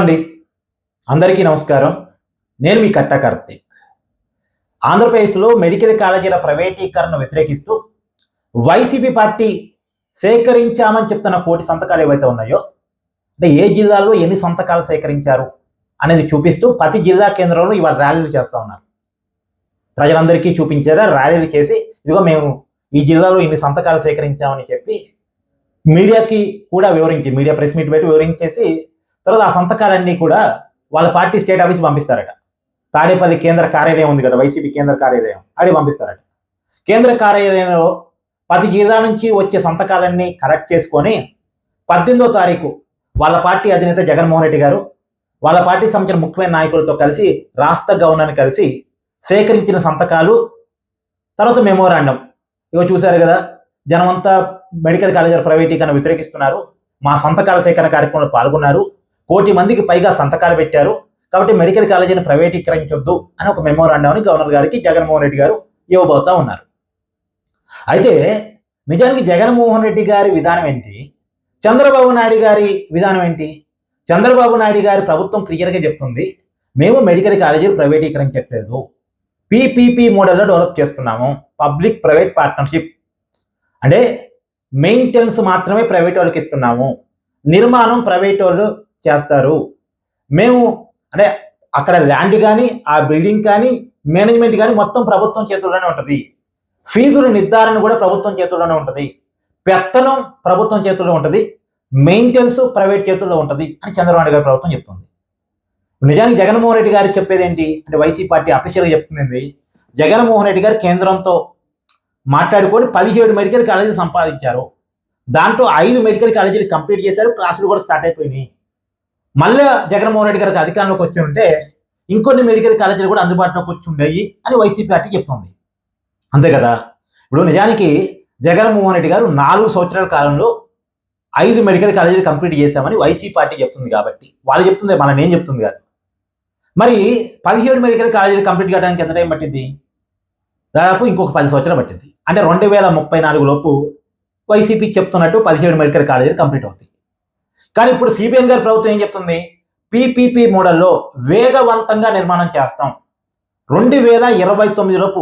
అండి, అందరికీ నమస్కారం. నేను మీ కట్టా కార్తీక్. ఆంధ్రప్రదేశ్లో మెడికల్ కాలేజీల ప్రైవేటీకరణను వ్యతిరేకిస్తూ వైసీపీ పార్టీ సేకరించామని చెప్తున్న కోటి సంతకాలు ఏవైతే ఉన్నాయో, అంటే ఏ జిల్లాలో ఎన్ని సంతకాలు సేకరించారు అనేది చూపిస్తూ ప్రతి జిల్లా కేంద్రంలో ఇవాళ ర్యాలీలు చేస్తూ ఉన్నారు. ప్రజలందరికీ చూపించారా ర్యాలీలు చేసి, ఇదిగో మేము ఈ జిల్లాలో ఇన్ని సంతకాలు సేకరించామని చెప్పి మీడియాకి కూడా మీడియా ప్రెస్ మీట్ పెట్టి వివరించేసి, తర్వాత ఆ సంతకాలన్నీ కూడా వాళ్ళ పార్టీ స్టేట్ ఆఫీస్ పంపిస్తారట. తాడేపల్లి కేంద్ర కార్యాలయం ఉంది కదా, వైసీపీ కేంద్ర కార్యాలయం, అది పంపిస్తారట. కేంద్ర కార్యాలయంలో 10 జిల్లా నుంచి వచ్చే సంతకాలన్నీ కరెక్ట్ చేసుకొని 18వ తారీఖు వాళ్ళ పార్టీ అధినేత జగన్మోహన్ రెడ్డి గారు వాళ్ళ పార్టీకి సంబంధించిన ముఖ్యమైన నాయకులతో కలిసి రాష్ట్ర గవర్నర్ని కలిసి సేకరించిన సంతకాలు, తర్వాత మెమోరాండం. ఇగో చూశారు కదా, జనమంతా మెడికల్ కాలేజీల ప్రైవేటీకరణ వ్యతిరేకిస్తున్నారు, మా సంతకాల సేకరణ కార్యక్రమంలో పాల్గొన్నారు, 1 కోటి మందికి పైగా సంతకాలు పెట్టారు, కాబట్టి మెడికల్ కాలేజీని ప్రైవేటీకరించొద్దు అని ఒక మెమోరాండంని గవర్నర్ గారికి జగన్మోహన్ రెడ్డి గారు ఇవ్వబోతా ఉన్నారు. అయితే నిజానికి జగన్మోహన్ రెడ్డి గారి విధానం ఏంటి, చంద్రబాబు నాయుడు గారి విధానం ఏంటి? చంద్రబాబు నాయుడు గారి ప్రభుత్వం క్లియర్గా చెప్తుంది, మేము మెడికల్ కాలేజీలు ప్రైవేటీకరించట్లేదు, పీపీపీ మోడల్లో డెవలప్ చేస్తున్నాము, పబ్లిక్ ప్రైవేట్ పార్ట్నర్షిప్. అంటే మెయింటెనెన్స్ మాత్రమే ప్రైవేట్ వాళ్ళకి ఇస్తున్నాము, నిర్మాణం ప్రైవేట్ వాళ్ళు చేస్తారు. మేము అంటే అక్కడ ల్యాండ్ కానీ, ఆ బిల్డింగ్ కానీ, మేనేజ్మెంట్ కానీ మొత్తం ప్రభుత్వం చేతుల్లోనే ఉంటుంది, ఫీజుల నిర్ధారణ కూడా ప్రభుత్వం చేతుల్లోనే ఉంటుంది, పెత్తనం ప్రభుత్వం చేతుల్లో ఉంటుంది, మెయింటెనెన్స్ ప్రైవేట్ చేతుల్లో ఉంటుంది అని చంద్రబాబు నాయుడు గారి ప్రభుత్వం చెప్తుంది. నిజానికి జగన్మోహన్ రెడ్డి గారు చెప్పేది ఏంటి అంటే, వైసీపీ పార్టీ అఫీషియల్గా చెప్తుంది, జగన్మోహన్ రెడ్డి గారు కేంద్రంతో మాట్లాడుకొని 17 మెడికల్ కాలేజీలు సంపాదించారు, దాంట్లో 5 మెడికల్ కాలేజీలు కంప్లీట్ చేశారు, క్లాసులు కూడా స్టార్ట్ అయిపోయినాయి. మళ్ళీ జగన్మోహన్ రెడ్డి గారికి అధికారంలోకి వచ్చి ఉంటే ఇంకొన్ని మెడికల్ కాలేజీలు కూడా అందుబాటులోకి వచ్చి ఉండేవి అని వైసీపీ పార్టీ చెప్తుంది. అంతే కదా. ఇప్పుడు నిజానికి జగన్మోహన్ రెడ్డి గారు 4 సంవత్సరాల కాలంలో 5 మెడికల్ కాలేజీలు కంప్లీట్ చేశామని వైసీపీ పార్టీ చెప్తుంది, కాబట్టి వాళ్ళు చెప్తుంది, మన నేను చెప్తుంది కాదు. మరి 17 మెడికల్ కాలేజీలు కంప్లీట్ చేయడానికి ఎంత టైం పట్టింది? దాదాపు ఇంకొక 10 సంవత్సరాలు పట్టింది. అంటే 2034 లోపు వైసీపీ చెప్తున్నట్టు 17 మెడికల్ కాలేజీలు కంప్లీట్ అవుతాయి. కానీ ఇప్పుడు సిబిఎన్ గారి ప్రభుత్వం ఏం చెప్తుంది, పీపీపీ మోడల్లో వేగవంతంగా నిర్మాణం చేస్తాం, 2029 లోపు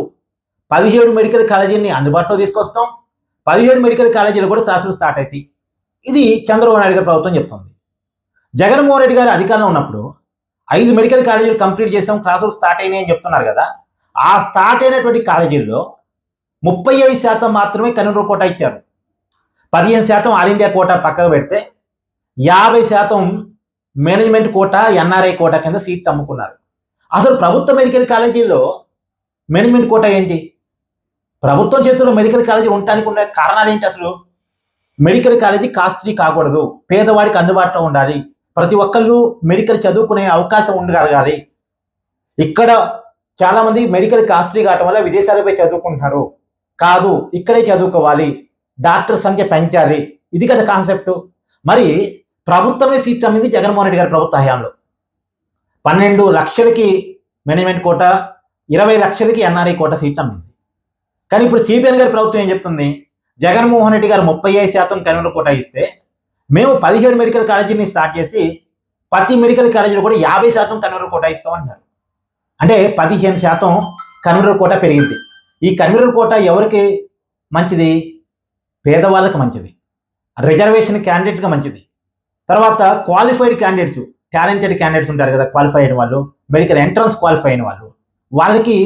17 మెడికల్ కాలేజీని అందుబాటులో తీసుకొస్తాం, 17 మెడికల్ కాలేజీలు కూడా క్లాసులు స్టార్ట్ అవుతాయి. ఇది చంద్రబాబు నాయుడు గారి ప్రభుత్వం చెప్తుంది. జగన్మోహన్ రెడ్డి గారు అధికారంలో ఉన్నప్పుడు 5 మెడికల్ కాలేజీలు కంప్లీట్ చేసాం, క్లాసులు స్టార్ట్ అయినాయి అని చెప్తున్నారు కదా. ఆ స్టార్ట్ అయినటువంటి కాలేజీల్లో 35% మాత్రమే కన్వీనర్ కోటా ఇచ్చారు, 15% ఆల్ ఇండియా కోటా పక్కకు పెడితే 50% మేనేజ్మెంట్ కోటా, ఎన్ఆర్ఐ కోటా కింద సీట్లు అమ్ముకున్నారు. అసలు ప్రభుత్వ మెడికల్ కాలేజీల్లో మేనేజ్మెంట్ కోటా ఏంటి? ప్రభుత్వం చేతుల్లో మెడికల్ కాలేజీ ఉండటానికి ఉన్న కారణాలు ఏంటి? అసలు మెడికల్ కాలేజీ కాస్ట్లీ కాకూడదు, పేదవాడికి అందుబాటులో ఉండాలి, ప్రతి ఒక్కళ్ళు మెడికల్ చదువుకునే అవకాశం ఉండగలగాలి. ఇక్కడ చాలామంది మెడికల్ కాస్ట్లీ కావటం వల్ల విదేశాలపై చదువుకుంటున్నారు, కాదు ఇక్కడే చదువుకోవాలి, డాక్టర్ సంఖ్య పెంచాలి, ఇది కదా కాన్సెప్ట్. మరి ప్రభుత్వమే సీట్ అమ్మింది జగన్మోహన్ రెడ్డి గారి ప్రభుత్వ హయాంలో. 12 లక్షలకి మేనేజ్మెంట్ కోట, 20 లక్షలకి ఎన్ఆర్ఐ కోట సీట్ అమ్మింది. కానీ ఇప్పుడు సిబిఎన్ గారి ప్రభుత్వం ఏం చెప్తుంది, జగన్మోహన్ రెడ్డి గారు 35% కన్వీనర్ కోటా ఇస్తే మేము 17 మెడికల్ కాలేజీని స్టార్ట్ చేసి ప్రతి మెడికల్ కాలేజీలో కూడా 50% కన్వీనర్ కోటా ఇస్తామన్నారు. అంటే 15% కన్వీనర్ కోటా పెరిగింది. ఈ కన్వీనర్ కోటా ఎవరికి మంచిది? పేదవాళ్ళకి మంచిది, రిజర్వేషన్ క్యాండిడేట్గా మంచిది, తర్వాత క్వాలిఫైడ్ క్యాండిడేట్స్, టాలెంటెడ్ క్యాండిడేట్స్ ఉంటారు కదా, క్వాలిఫై అయిన వాళ్ళు, మెడికల్ ఎంట్రన్స్ క్వాలిఫై అయిన వాళ్ళు, వాళ్ళకి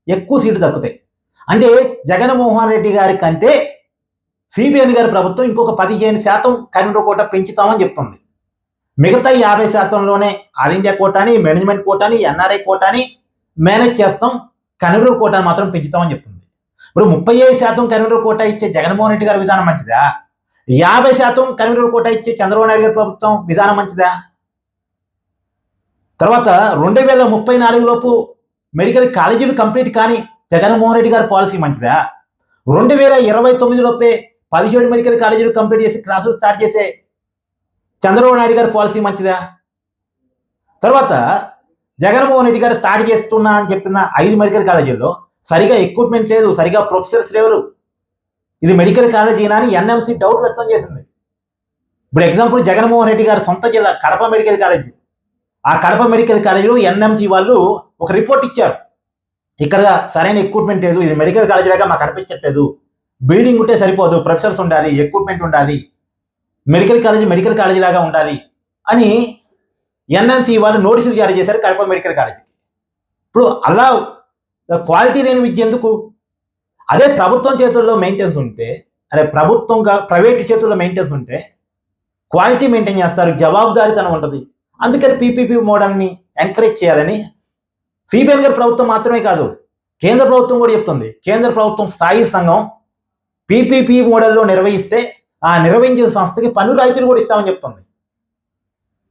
ఎక్కువ సీట్లు దక్కుతాయి. అంటే జగన్మోహన్ రెడ్డి గారి కంటే సిబిఎన్ గారి ప్రభుత్వం ఇంకొక 15% కన్వీనర్ కోటా పెంచుతామని చెప్తుంది. మిగతా 50%లోనే ఆల్ ఇండియా కోటాని, మేనేజ్మెంట్ కోటాని, ఎన్ఆర్ఐ కోటాని మేనేజ్ చేస్తాం, కన్వీనర్ కోటాని మాత్రం పెంచుతామని చెప్తుంది. ఇప్పుడు 35% కన్వీనర్ కోటా ఇచ్చే జగన్మోహన్ రెడ్డి గారి విధానం మంచిదా? 50% కన్వీనర్ కోటా ఇచ్చే చంద్రబాబు నాయుడు గారి ప్రభుత్వం విధానం మంచిదా? తర్వాత 2034 లోపు మెడికల్ కాలేజీలు కంప్లీట్ కానీ జగన్మోహన్ రెడ్డి గారి పాలసీ మంచిదా? 2029 లోపే 17 మెడికల్ కాలేజీలు కంప్లీట్ చేసి క్లాసులు స్టార్ట్ చేసే చంద్రబాబు నాయుడు గారి పాలసీ మంచిదా? తర్వాత జగన్మోహన్ రెడ్డి గారు స్టార్ట్ చేస్తున్నా అని చెప్పిన 5 మెడికల్ కాలేజీల్లో సరిగా ఎక్విప్మెంట్ లేదు, సరిగా ప్రొఫెసర్స్ లేరు, ఇది మెడికల్ కాలేజీనా అని ఎన్ఎంసీ డౌట్ వ్యక్తం చేసింది. ఇప్పుడు ఎగ్జాంపుల్ జగన్మోహన్ రెడ్డి గారి సొంత జిల్లా కడప మెడికల్ కాలేజీ, ఆ కడప మెడికల్ కాలేజీలో ఎన్ఎంసి వాళ్ళు ఒక రిపోర్ట్ ఇచ్చారు. ఇక్కడ సరైన ఎక్విప్మెంట్ లేదు, ఇది మెడికల్ కాలేజీ లాగా మాకు అనిపించట్లేదు, బిల్డింగ్ ఉంటే సరిపోదు, ప్రొఫెసర్స్ ఉండాలి, ఎక్విప్మెంట్ ఉండాలి, మెడికల్ కాలేజీ లాగా ఉండాలి అని ఎన్ఎంసి వాళ్ళు నోటీసులు జారీ చేశారు కడప మెడికల్ కాలేజీకి. ఇప్పుడు అలా క్వాలిటీ లేని విద్య ఎందుకు? అదే ప్రభుత్వం చేతుల్లో మెయింటెనెన్స్ ఉంటే, అదే ప్రభుత్వంగా ప్రైవేట్ చేతుల్లో మెయింటెనెన్స్ ఉంటే క్వాలిటీ మెయింటైన్ చేస్తారు, జవాబుదారీతనం ఉంటుంది. అందుకని పీపీపీ మోడల్ని ఎంకరేజ్ చేయాలని సిబిఎన్ గారి ప్రభుత్వం మాత్రమే కాదు, కేంద్ర ప్రభుత్వం కూడా చెప్తుంది. కేంద్ర ప్రభుత్వం స్థాయి సంఘం పీపీపీ మోడల్లో నిర్వహిస్తే ఆ నిర్వహించిన సంస్థకి పన్ను రాయితీలు కూడా ఇస్తామని చెప్తుంది.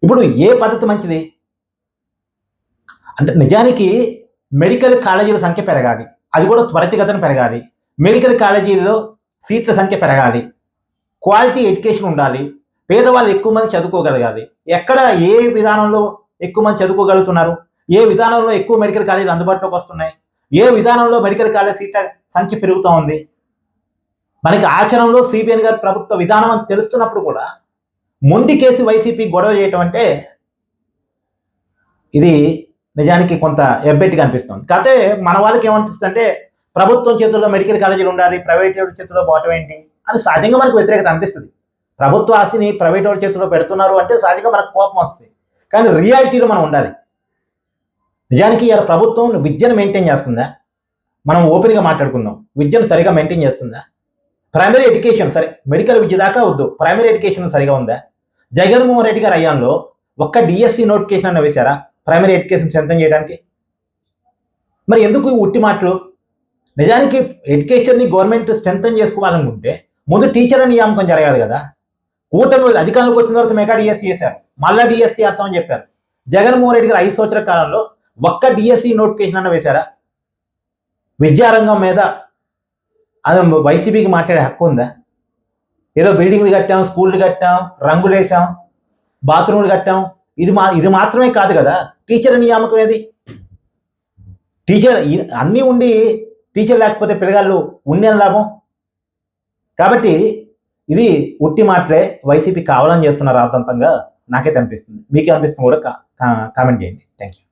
ఇప్పుడు ఏ పద్ధతి మంచిది అంటే, నిజానికి మెడికల్ కాలేజీల సంఖ్య పెరగాలి, అది కూడా త్వరితగతిన పెరగాలి. మెడికల్ కాలేజీల్లో సీట్ల సంఖ్య పెరగాలి, క్వాలిటీ ఎడ్యుకేషన్ ఉండాలి, పేదవాళ్ళు ఎక్కువ మంది చదువుకోగలగాలి. ఎక్కడ ఏ విధానంలో ఎక్కువ మంది చదువుకోగలుగుతున్నారు, ఏ విధానంలో ఎక్కువ మెడికల్ కాలేజీలు అందుబాటులోకి వస్తున్నాయి, ఏ విధానంలో మెడికల్ కాలేజ్ సీట్ల సంఖ్య పెరుగుతూ ఉంది, మనకి ఆచరణలో సిబిఎన్ గారి ప్రభుత్వ విధానం అని తెలుస్తున్నప్పుడు కూడా మొండి కేసి వైసీపీ గొడవ చేయటం అంటే ఇది నిజానికి కొంత ఎబ్బెట్టిగా అనిపిస్తుంది. కాకపోతే మన వాళ్ళకి ఏమనిపిస్తుంది అంటే, ప్రభుత్వం చేతుల్లో మెడికల్ కాలేజీలు ఉండాలి, ప్రైవేట్ చేతుల్లో పోవటం ఏంటి అని సహజంగా మనకు వ్యతిరేకత అనిపిస్తుంది. ప్రభుత్వ ఆస్తిని ప్రైవేట్ వాళ్ళ చేతుల్లో పెడుతున్నారు అంటే సహజంగా మనకు కోపం వస్తుంది. కానీ రియాలిటీలో మనం ఉండాలి. నిజానికి ఇలా ప్రభుత్వం విద్యను మెయింటైన్ చేస్తుందా? మనం ఓపెన్గా మాట్లాడుకుందాం. విద్యను సరిగా మెయింటైన్ చేస్తుందా? ప్రైమరీ ఎడ్యుకేషన్ సరే, మెడికల్ విద్య దాకా వద్దు, ప్రైమరీ ఎడ్యుకేషన్ సరిగా ఉందా? జగన్మోహన్ రెడ్డి గారి అయ్యాల్లో ఒక్క డిఎస్సి నోటిఫికేషన్ అన్న వేశారా ప్రైమరీ ఎడ్యుకేషన్ స్ట్రెంథెన్ చేయడానికి? మరి ఎందుకు ఉట్టి మాటలు? నిజానికి ఎడ్యుకేషన్ని గవర్నమెంట్ స్ట్రెంథెన్ చేసుకోవాలనుకుంటే ముందు టీచర్ల నియామకం జరగాలి కదా. కూటమి అధికారంలోకి వచ్చిన తర్వాత మెగా డిఎస్సి చేశారు, మళ్ళా డిఎస్సి చేస్తామని చెప్పారు. జగన్మోహన్ రెడ్డి గారు 5 సంవత్సరాల కాలంలో ఒక్క డిఎస్సి నోటిఫికేషన్ అన్న వేశారా? విద్యారంగం మీద అది వైసీపీకి మాట్లాడే హక్కు ఉందా? ఏదో బిల్డింగ్లు కట్టాం, స్కూళ్ళు కట్టాం, రంగులు వేసాం, బాత్రూమ్లు కట్టాం, ఇది మాత్రమే కాదు కదా. టీచర్ నియామకం ఏది? టీచర్ అన్నీ ఉండి టీచర్ లేకపోతే పిల్లగాళ్ళు ఉండేం లాభం. కాబట్టి ఇది ఉట్టి మాటలే, వైసీపీ కావాలని చేస్తున్నారు రాద్ధాంతంగా నాకైతే అనిపిస్తుంది. మీకే అనిపిస్తుంది కూడా కామెంట్ చేయండి. Thank you.